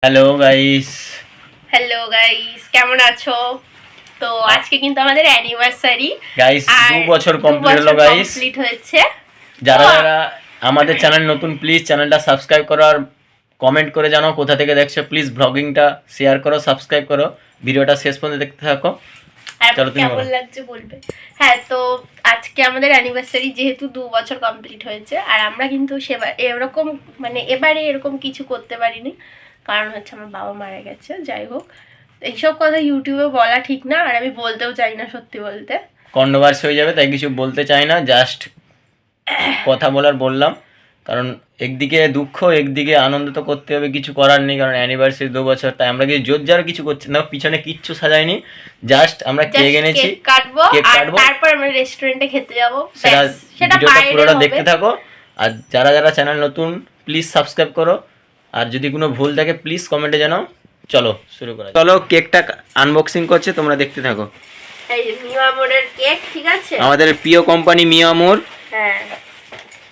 Hello guys কেমন আছো? তো আজকে কিন্তু আমাদের অ্যানিভার্সারি গাইস 2 বছর কমপ্লিট হলো গাইস। কমপ্লিট হয়েছে। যারা যারা আমাদের চ্যানেল নতুন প্লিজ চ্যানেলটা সাবস্ক্রাইব করো আর কমেন্ট করে জানাও কোথা থেকে দেখছো। প্লিজ ব্লগিংটা শেয়ার করো, সাবস্ক্রাইব করো, ভিডিওটা শেষ পর্যন্ত দেখতে থাকো। চলো তুমি কেমন লাগছে বলবে। হ্যাঁ, তো আজকে আমাদের অ্যানিভার্সারি যেহেতু 2 বছর কমপ্লিট হয়েছে আর আমরা কিন্তু এরকম মানে এবারে এরকম কিছু করতে পারিনি, কারণ হচ্ছে আমার বাবা মারা গেছে। যাই হোক, এইসব কথা ইউটিউবে বলা ঠিক না, আর আমি বলতেও চাই না, সত্যি বলতে কন্ট্রোভার্সি হয়ে যাবে, তাই কিছু বলতে চাই না। জাস্ট কথা বললাম, কারণ একদিকে দুঃখ একদিকে আনন্দ তো করতে হবে, কিছু করার নেই, কারণ অ্যানিভার্সারি 2 বছর। তাই আমরা কিছু জোর জার কিছু করছি না, পিছনে কিচ্ছু সাজাইনি, জাস্ট আমরা কেক এনেছি, কেক কাটবো তারপর আমরা রেস্টুরেন্টে খেতে যাবো। সেটা পুরোটা দেখতে থাকো। আর যারা যারা চ্যানেল নতুন প্লিজ সাবস্ক্রাইব করো, আর যদি কোনো ভুল থাকে প্লিজ কমেন্টে জানাও। চলো শুরু করা যাক। চলো কেকটা আনবক্সিং করছে, তোমরা দেখতে থাকো। এই যে মিয়ামোরের কেক, ঠিক আছে, আমাদের প্রিয় কোম্পানি মিয়ামোর। হ্যাঁ,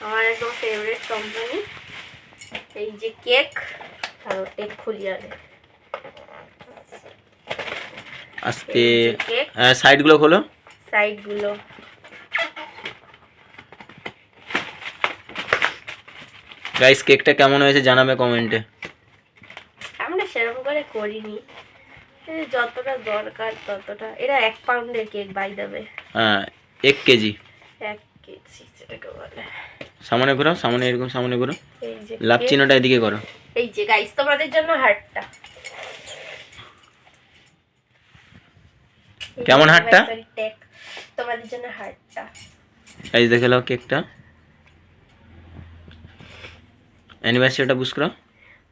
আমার একদম ফেভারিট কোম্পানি। এই যে কেক, আর কেক খুলি আগে আস্তে, সাইডগুলো খোলো, সাইডগুলো। গাইস কেকটা কেমন হয়েছে জানাবে কমেন্টে। আমরা সেরকম করে করিনি, যতটা দরকার ততটা। এটা 1 পাউন্ডের কেক, বাই দেবে। হ্যাঁ 1 কেজি, 1 কেজি যেটাকে বলে। সামনে ঘোরো, সামনে এরকম সামনে ঘোরো, এই যে লাভ চিহ্নটা এদিকে করো। এই যে গাইস তোমাদের জন্য হার্টটা। কেমন হার্টটা? তোমাদের জন্য হার্টটা। এই দেখে নাও কেকটা, অ্যানিভার্সারিটা বুঝ করো।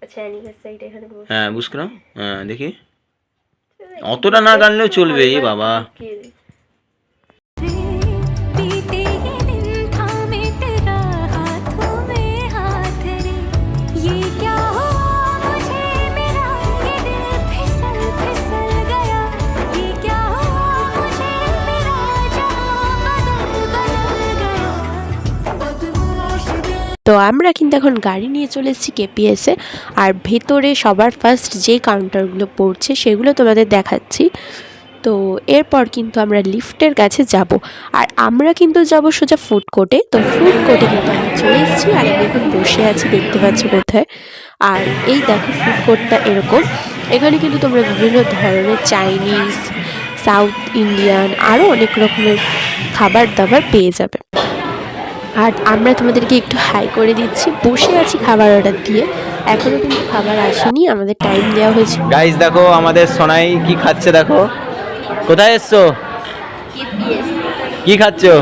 আচ্ছা অ্যানিভার্সারিটা এখানে বসে, হ্যাঁ বুঝ করো। হ্যাঁ দেখি, অতটা না গানলেও চলবে। এই বাবা, তো আমরা কিন্তু এখন গাড়ি নিয়ে চলে এসেছি কেপিএসে, আর ভেতরে সবার ফার্স্ট যে কাউন্টারগুলো পড়ছে সেগুলো তোমাদের দেখাচ্ছি। তো এরপর কিন্তু আমরা লিফটের কাছে যাব, আর আমরা কিন্তু যাব সোজা ফুড কোর্টে। তো ফুড কোর্টে কিন্তু আমরা চলে এসেছি, আর আমি এখন বসে আছি, দেখতে পাচ্ছি কোথায়। আর এই দেখো ফুড কোর্টটা এরকম, এখানে কিন্তু তোমরা বিভিন্ন ধরনের চাইনিজ, সাউথ ইন্ডিয়ান, আরও অনেক রকমের খাবার দাবার পেয়ে যাবে। আর আমরা তোমাদেরকে একটু হাই করে দিচ্ছি, বসে আছি খাবার অর্ডার দিয়ে, এখনো কিন্তু খাবার আসেনি, আমাদের টাইম দেওয়া হয়েছে। গাইস দেখো আমাদের সোনাই কি খাচ্ছে, দেখো। কোথায় এসছো, কি খাচ্ছো?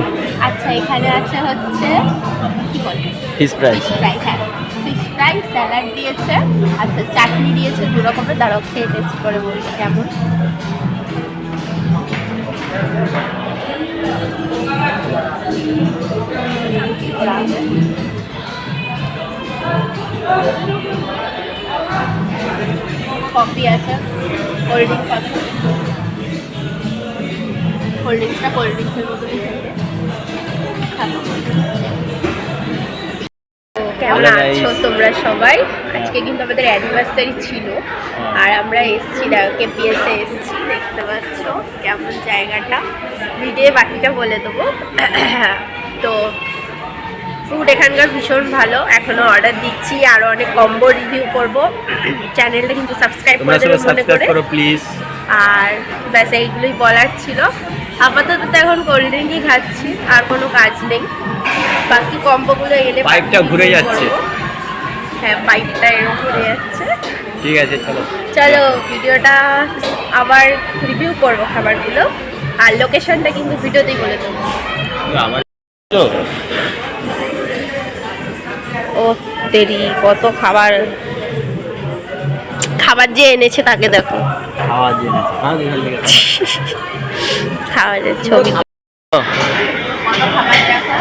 আচ্ছা এখানে আছে হচ্ছে কি বলে, ফিশ ফ্রাই। হ্যাঁ ফিশ ফ্রাই, স্যালাড দিয়েছে, আচ্ছা চাটনি দিয়েছে 2 রকমের। দাঁড়াও খেয়ে টেস্ট করে বলছি কেমন। কফি আছে, কোল্ড ড্রিঙ্কস আছে, কোল্ড ড্রিঙ্কসটা কোল্ড ড্রিঙ্কসের মতনই কেমন আছো তোমরা সবাই? আজকে কিন্তু আমাদের অ্যানিভার্সারি ছিল, আর আমরা এসছি কেপিএসে এসছি, দেখতে পাচ্ছ কেমন জায়গাটা। ভিডিও বাকিটা বলে দেবো। তো ফুড এখানকার ভীষণ ভালো, এখনো অর্ডার দিচ্ছি, আরও অনেক কম্বো রিভিউ করব। চ্যানেলটা কিন্তু সাবস্ক্রাইব করে দেবে মনে করে প্লিজ। আর ব্যাস এইগুলোই বলার ছিল। আপাতত তো এখন কোল্ড ড্রিঙ্কই খাচ্ছি, আর কোনো কাজ নেই। বাকি কম্বোগুলো এলে পাইপটা ঘুরে যাচ্ছে। হ্যাঁ পাইপটা এরকম ঘুরে যাচ্ছে। ঠিক আছে চলো চলো ভিডিওটা আবার রিভিউ করবো খাবারগুলো, আর লোকেশনটা কিন্তু ভিডিওতেই বলে দেবো। ও দেরি, কত খাবার খাবার যে এনেছে তাকে দেখো, খাবারের ছবি। খাবার দেখো,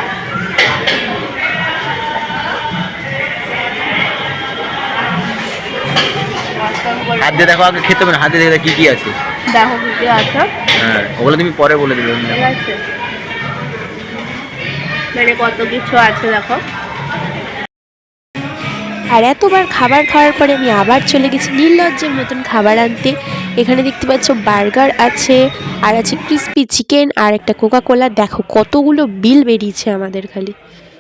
হাত দিয়ে দেখো, আগে খেতে হবে না, হাতে দেখে কি কি আছে দেখো কি কি আছে। হ্যাঁ ওগুলো তুমি পরে বলে দেবে। ঠিক আছে, মানে কত কিছু আছে দেখো। আর এতবার খাবার খাওয়ার পরে আমি আবার চলে গেছি নির্লজ্জের মতন খাবার আনতে। এখানে দেখতে পাচ্ছ বার্গার আছে, আর আছে ক্রিস্পি চিকেন, আর একটা কোকা কোলা। দেখো কতগুলো বিল বেরিয়েছে আমাদের খালি।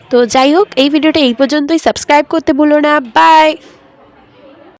তো যাই হোক, এই ভিডিওটা এই পর্যন্তই। সাবস্ক্রাইব করতে ভুলো না। বাই।